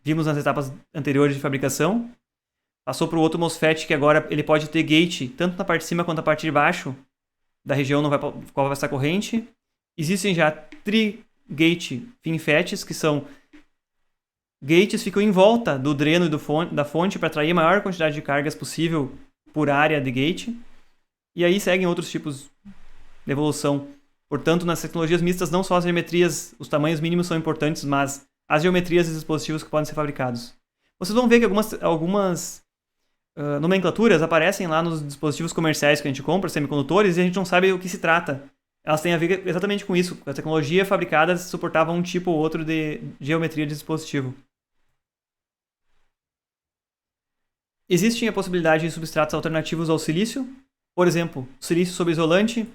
vimos nas etapas anteriores de fabricação. Passou para o outro MOSFET que agora ele pode ter gate, tanto na parte de cima quanto na parte de baixo da região no qual vai passar corrente. Existem já tri-gate FinFETs, que são gates que ficam em volta do dreno e da fonte para atrair a maior quantidade de cargas possível por área de gate. E aí seguem outros tipos de evolução. Portanto, nas tecnologias mistas, não só as geometrias, os tamanhos mínimos são importantes, mas as geometrias dos dispositivos que podem ser fabricados. Vocês vão ver que algumas nomenclaturas aparecem lá nos dispositivos comerciais que a gente compra, semicondutores, e a gente não sabe o que se trata. Elas têm a ver exatamente com isso. A tecnologia fabricada suportava um tipo ou outro de geometria de dispositivo. Existem a possibilidade de substratos alternativos ao silício. Por exemplo, silício sobre isolante,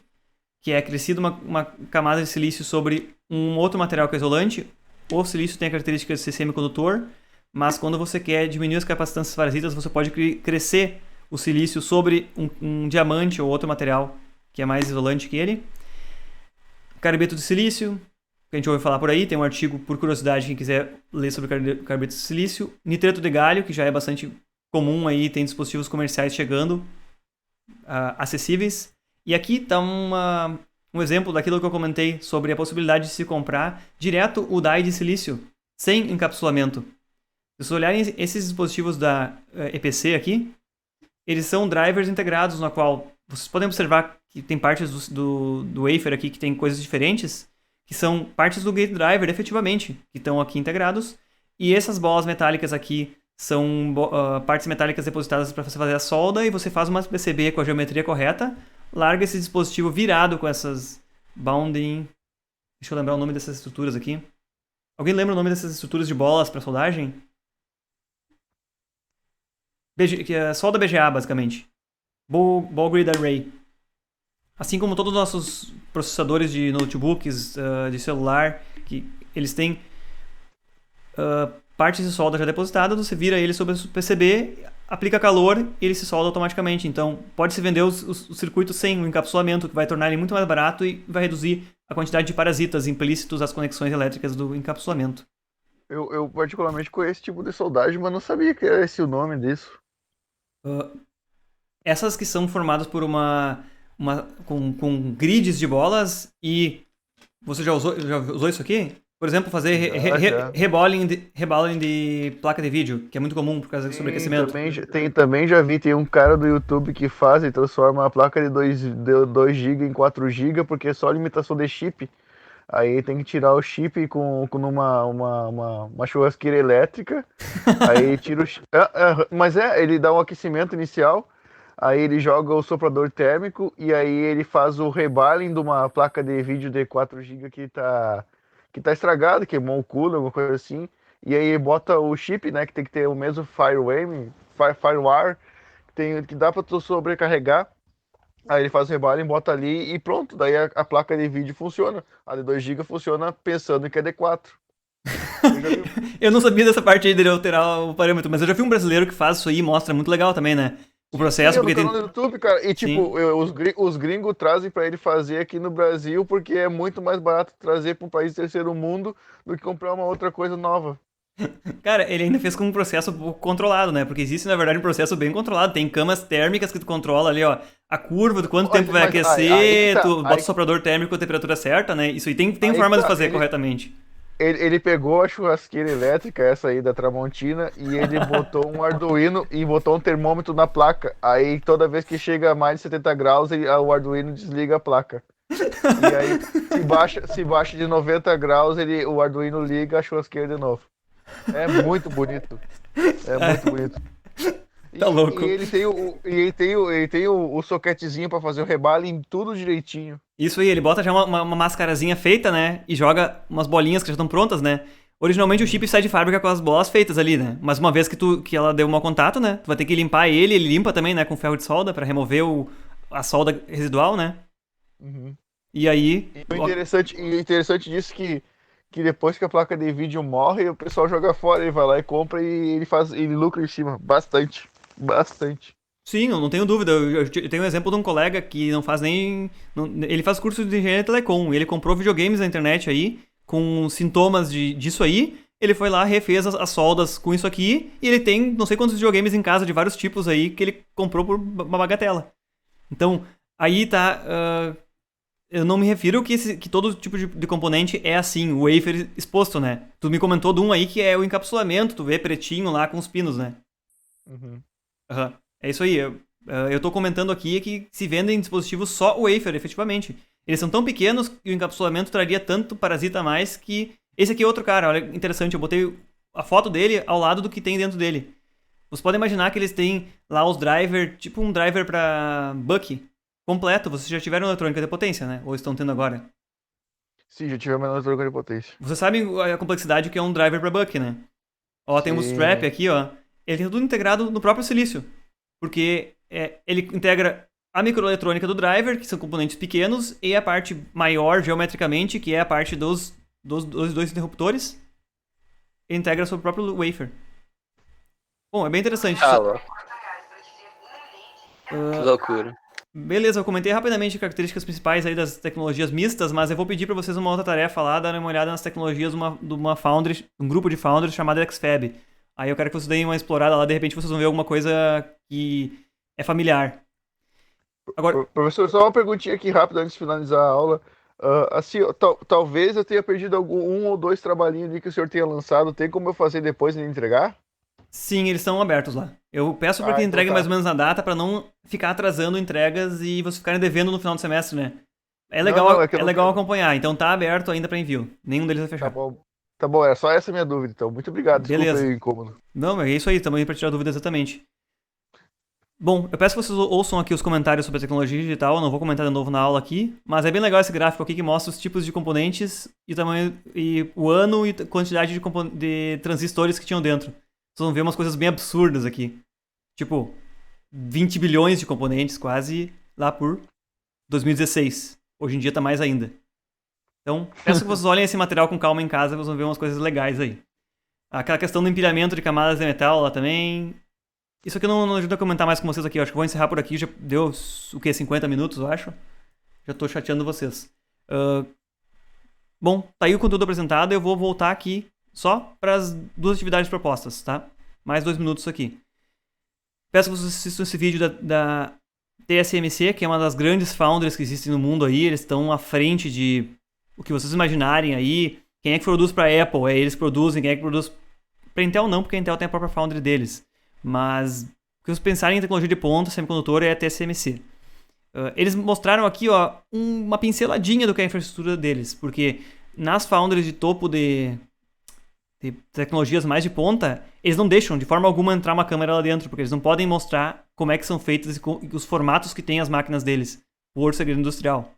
que é acrescido uma camada de silício sobre um outro material que é isolante. O silício tem a característica de ser semicondutor, mas quando você quer diminuir as capacitâncias parasitas, você pode crescer o silício sobre um diamante ou outro material que é mais isolante que ele. Carbeto de silício, que a gente ouve falar por aí, tem um artigo, por curiosidade, quem quiser ler sobre carbeto de silício. Nitreto de galho, que já é bastante comum aí, tem dispositivos comerciais chegando, acessíveis. E aqui está um exemplo daquilo que eu comentei sobre a possibilidade de se comprar direto o die de silício, sem encapsulamento. Se vocês olharem esses dispositivos da EPC aqui, eles são drivers integrados, na qual vocês podem observar que tem partes do wafer aqui que tem coisas diferentes, que são partes do gate driver, efetivamente, que estão aqui integrados. E essas bolas metálicas aqui são partes metálicas depositadas para você fazer a solda, e você faz uma PCB com a geometria correta, larga esse dispositivo virado com essas bounding... Deixa eu lembrar o nome dessas estruturas aqui. Alguém lembra o nome dessas estruturas de bolas para soldagem? Que é solda BGA, basicamente. Ball Grid Array. Assim como todos os nossos processadores de notebooks, de celular, que eles têm partes de solda já depositadas, você vira ele sobre o PCB, aplica calor e ele se solda automaticamente. Então, pode-se vender os circuitos sem o encapsulamento, que vai tornar ele muito mais barato e vai reduzir a quantidade de parasitas implícitos às conexões elétricas do encapsulamento. Eu particularmente conheço esse tipo de soldagem, mas não sabia que era esse o nome disso. Essas que são formadas por com grids de bolas, e você já usou isso aqui? Por exemplo, fazer reballing de placa de vídeo, que é muito comum por causa do sobreaquecimento. Também já vi, tem um cara do YouTube que faz e transforma a placa de 2 GB em 4 GB, porque é só limitação de chip. Aí tem que tirar o chip numa churrasqueira elétrica. Aí tira o chip. Mas ele dá um aquecimento inicial. Aí ele joga o soprador térmico. E aí ele faz o reballing de uma placa de vídeo de 4 GB que tá estragado, queimou o cooler, alguma coisa assim. E aí bota o chip, né? Que tem que ter o mesmo firewire que dá pra tu sobrecarregar. Aí ele faz o rebalho, bota ali e pronto. Daí a placa de vídeo funciona. A de 2 GB funciona pensando que é D4. Eu não sabia dessa parte aí dele alterar o parâmetro, mas eu já vi um brasileiro que faz isso aí e mostra, muito legal também, né? O processo, porque tem no YouTube, cara. E tipo, Sim. os gringos trazem pra ele fazer aqui no Brasil, porque é muito mais barato trazer pra um país terceiro mundo do que comprar uma outra coisa nova. Cara, ele ainda fez com um processo um pouco controlado, né? Porque existe, na verdade, um processo bem controlado. Tem camas térmicas que tu controla ali, ó, a curva, do quanto tempo vai aquecer, tu bota o soprador térmico com a temperatura certa, né? Isso aí tem forma de fazer corretamente. Ele pegou a churrasqueira elétrica, essa aí da Tramontina, e ele botou um Arduino e botou um termômetro na placa. Aí toda vez que chega a mais de 70 graus, o Arduino desliga a placa. E aí, se baixa de 90 graus, o Arduino liga a churrasqueira de novo. É muito bonito. É muito bonito. Tá louco. E ele tem o soquetezinho pra fazer o rebalo em tudo direitinho. Isso aí, ele bota já uma mascarazinha feita, né? E joga umas bolinhas que já estão prontas, né? Originalmente o chip sai de fábrica com as bolas feitas ali, né? Mas uma vez que ela deu mau contato, né? Tu vai ter que limpar ele limpa também, né? Com ferro de solda pra remover a solda residual, né? Uhum. E aí... E o interessante disso que depois que a placa de vídeo morre, o pessoal joga fora, ele vai lá e compra e ele lucra em cima. Bastante. Sim, eu não tenho dúvida. Eu tenho um exemplo de um colega que não faz nem... ele faz curso de engenharia telecom. Ele comprou videogames na internet aí, com sintomas disso aí. Ele foi lá, refez as soldas com isso aqui, e ele tem não sei quantos videogames em casa de vários tipos aí, que ele comprou por uma bagatela. Então, aí tá... eu não me refiro que todo tipo de componente é assim, o wafer exposto, né? Tu me comentou de um aí que é o encapsulamento, tu vê pretinho lá com os pinos, né? Uhum. Uhum. É isso aí. Eu tô comentando aqui que se vendem dispositivos só o wafer, efetivamente. Eles são tão pequenos e o encapsulamento traria tanto parasita a mais que... Esse aqui é outro cara, olha, interessante, eu botei a foto dele ao lado do que tem dentro dele. Você pode imaginar que eles têm lá os drivers, tipo um driver pra Buck completo. Vocês já tiveram eletrônica de potência, né? Ou estão tendo agora? Sim, já tivemos eletrônica de potência. Vocês sabem a complexidade que é um driver pra Buck, né? Ó, tem um strap aqui, ó. Ele tem tudo integrado no próprio silício. Porque ele integra a microeletrônica do driver, que são componentes pequenos, e a parte maior geometricamente, que é a parte dos dois interruptores. Ele integra sobre o próprio wafer. Bom, é bem interessante. Que loucura. Beleza, eu comentei rapidamente características principais aí das tecnologias mistas, mas eu vou pedir para vocês uma outra tarefa lá, dar uma olhada nas tecnologias de uma foundry, um grupo de founders chamado XFab. Aí eu quero que vocês deem uma explorada lá, de repente vocês vão ver alguma coisa que é familiar. Agora, Professor, só uma perguntinha aqui rápida antes de finalizar a aula. Assim, talvez eu tenha perdido um ou dois trabalhinhos ali que o senhor tenha lançado. Tem como eu fazer depois e entregar? sim, eles estão abertos lá. Eu peço para que Ah, então entregue tá. mais ou menos na data para não ficar atrasando entregas e vocês ficarem devendo no final do semestre, né? Não, é que eu É não legal quero. acompanhar, então tá aberto ainda para envio. Nenhum deles vai Tá fechar. bom. Tá bom, era só essa a minha dúvida, então. Muito obrigado, desculpa aí Beleza. o incômodo. Não, é isso aí, também para tirar dúvida exatamente. Bom, eu peço que vocês ouçam aqui os comentários sobre a tecnologia digital, eu não vou comentar de novo na aula aqui, mas é bem legal esse gráfico aqui que mostra os tipos de componentes e tamanho e o ano e quantidade de transistores que tinham dentro. Vocês vão ver umas coisas bem absurdas aqui. Tipo, 20 bilhões de componentes quase lá por 2016. Hoje em dia tá mais ainda. Então, peço que vocês olhem esse material com calma em casa, vocês vão ver umas coisas legais aí. Aquela questão do empilhamento de camadas de metal lá também. Isso aqui não ajuda a comentar mais com vocês aqui. Eu acho que vou encerrar por aqui. Já deu o quê? 50 minutos, eu acho. Já tô chateando vocês. Bom, tá aí o conteúdo apresentado. Eu vou voltar aqui só para as duas atividades propostas, tá? Mais 2 minutos aqui. Peço que vocês assistam esse vídeo da TSMC, que é uma das grandes foundries que existem no mundo aí. Eles estão à frente de o que vocês imaginarem aí. Quem é que produz para Apple? É eles que produzem. Quem é que produz para Intel? Não, porque a Intel tem a própria foundry deles. Mas, se vocês pensarem em tecnologia de ponta, semicondutor, é a TSMC. Eles mostraram aqui ó, uma pinceladinha do que é a infraestrutura deles, porque nas foundries de topo de tecnologias mais de ponta, eles não deixam de forma alguma entrar uma câmera lá dentro, porque eles não podem mostrar como é que são feitas e os formatos que tem as máquinas deles, por segredo industrial.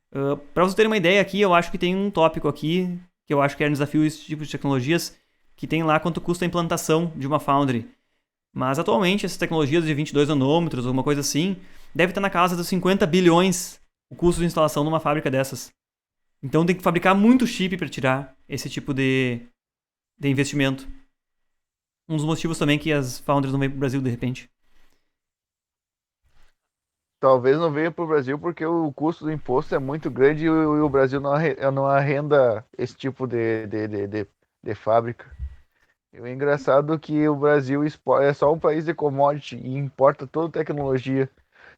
Para vocês terem uma ideia aqui, eu acho que tem um tópico aqui, que eu acho que é um desafio esse tipo de tecnologias, que tem lá quanto custa a implantação de uma foundry. Mas atualmente essas tecnologias de 22 nanômetros, alguma coisa assim, deve estar na casa dos 50 bilhões o custo de instalação numa fábrica dessas. Então tem que fabricar muito chip para tirar esse tipo de investimento. Um dos motivos também que as foundries não vêm para o Brasil de repente. Talvez não venha para o Brasil porque o custo do imposto é muito grande e o Brasil não arrenda esse tipo de fábrica. E o engraçado é que o Brasil é só um país de commodity e importa toda tecnologia.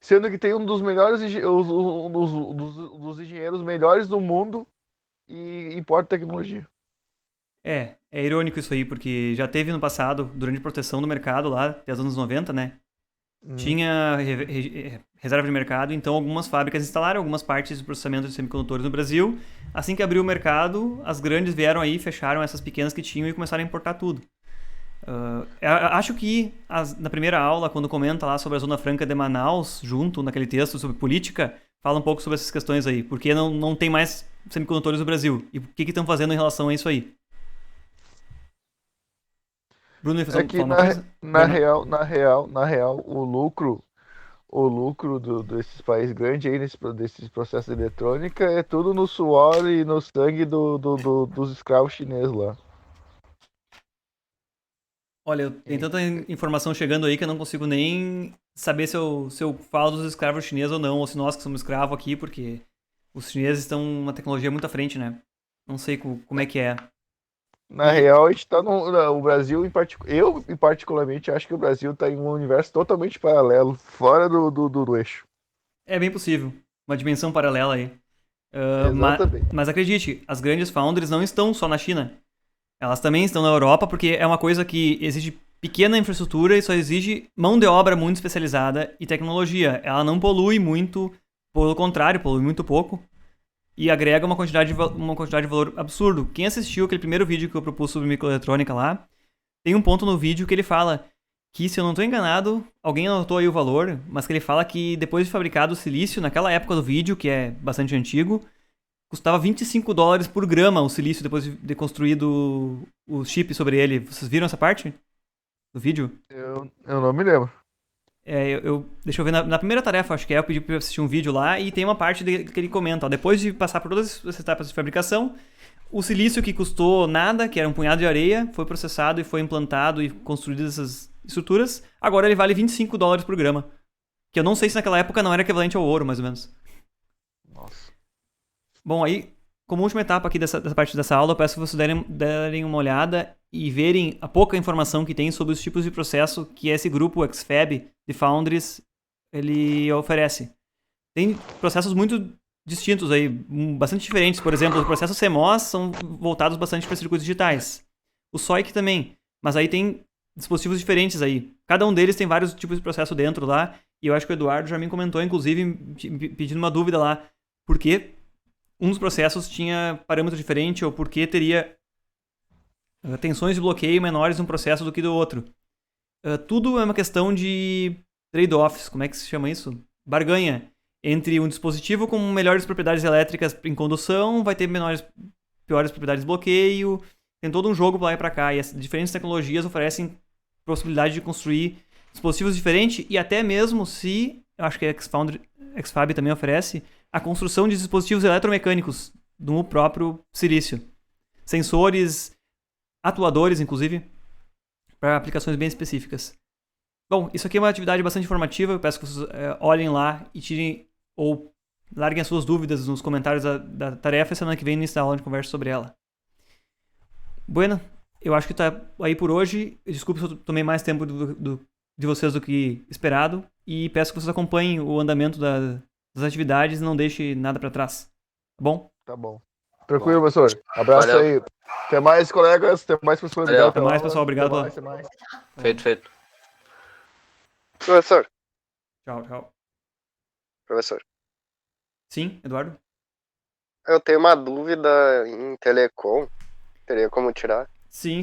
Sendo que tem um dos melhores, dos engenheiros melhores do mundo e importa tecnologia. É irônico isso aí, porque já teve no passado, durante a proteção do mercado lá, até os anos 90, né? Tinha reserva de mercado, então algumas fábricas instalaram algumas partes de processamento de semicondutores no Brasil. Assim que abriu o mercado, as grandes vieram aí, fecharam essas pequenas que tinham e começaram a importar tudo. Acho que na primeira aula, quando comenta lá sobre a Zona Franca de Manaus, junto naquele texto sobre política, fala um pouco sobre essas questões aí. Por que não tem mais semicondutores no Brasil? E o que estão fazendo em relação a isso aí? Bruno, vai É falar que uma coisa? na real, o lucro desses países grandes aí, desses processos de eletrônica, é tudo no suor e no sangue dos escravos chineses lá. Olha, tem tanta informação chegando aí que eu não consigo nem saber se eu falo dos escravos chineses ou não, ou se nós que somos escravos aqui, porque os chineses estão uma tecnologia muito à frente, né? Não sei como é que é. Na real, a gente tá o Brasil, eu particularmente acho que o Brasil tá em um universo totalmente paralelo, fora do eixo. É bem possível. Uma dimensão paralela aí. Exatamente. Mas acredite, as grandes foundries não estão só na China. Elas também estão na Europa, porque é uma coisa que exige pequena infraestrutura e só exige mão de obra muito especializada e tecnologia. Ela não polui muito, pelo contrário, polui muito pouco. E agrega uma quantidade de valor absurdo. Quem assistiu aquele primeiro vídeo que eu propus sobre microeletrônica lá, tem um ponto no vídeo que ele fala que, se eu não estou enganado, alguém anotou aí o valor, mas que ele fala que depois de fabricado o silício, naquela época do vídeo, que é bastante antigo, custava $25 por grama o silício depois de construído o chip sobre ele. Vocês viram essa parte do vídeo? Eu não me lembro. Deixa eu ver, na primeira tarefa, acho que eu pedi pra assistir um vídeo lá e tem uma parte que ele comenta, ó, depois de passar por todas as etapas de fabricação, o silício que custou nada, que era um punhado de areia, foi processado e foi implantado e construído essas estruturas, agora ele vale $25 por grama, Que eu não sei se naquela época não era equivalente ao ouro, mais ou menos. Nossa. Bom, aí, como última etapa aqui dessa parte dessa aula, eu peço que vocês derem uma olhada e verem a pouca informação que tem sobre os tipos de processo que esse grupo XFAB de Foundries ele oferece. Tem processos muito distintos aí, bastante diferentes. Por exemplo, os processos CMOS são voltados bastante para circuitos digitais. O SOIC também, mas aí tem dispositivos diferentes aí. Cada um deles tem vários tipos de processo dentro lá, e eu acho que o Eduardo já me comentou, inclusive, pedindo uma dúvida lá, por que um dos processos tinha parâmetro diferente ou por que teria tensões de bloqueio menores num processo do que do outro. Tudo é uma questão de trade-offs, como é que se chama isso? Barganha. Entre um dispositivo com melhores propriedades elétricas em condução, vai ter piores propriedades de bloqueio. Tem todo um jogo para lá e para cá. E as diferentes tecnologias oferecem possibilidade de construir dispositivos diferentes e até mesmo se, eu acho que a XFAB também oferece, a construção de dispositivos eletromecânicos no próprio silício. Sensores, atuadores, inclusive, para aplicações bem específicas. Bom, isso aqui é uma atividade bastante informativa. Eu peço que vocês olhem lá e tirem ou larguem as suas dúvidas nos comentários da tarefa e semana que vem no início da aula a gente conversa sobre ela. Bueno, eu acho que tá aí por hoje. Desculpe se eu tomei mais tempo de vocês do que esperado e peço que vocês acompanhem o andamento das atividades e não deixem nada para trás. Tá bom? Tá bom. Tranquilo, professor. Abraço aí. Até mais, colegas. Até mais, professor. Valeu. Até mais, pessoal. Obrigado. Até mais. Feito. Professor, Tchau. professor, Sim, Eduardo? eu tenho uma dúvida em telecom. Teria como tirar? Sim.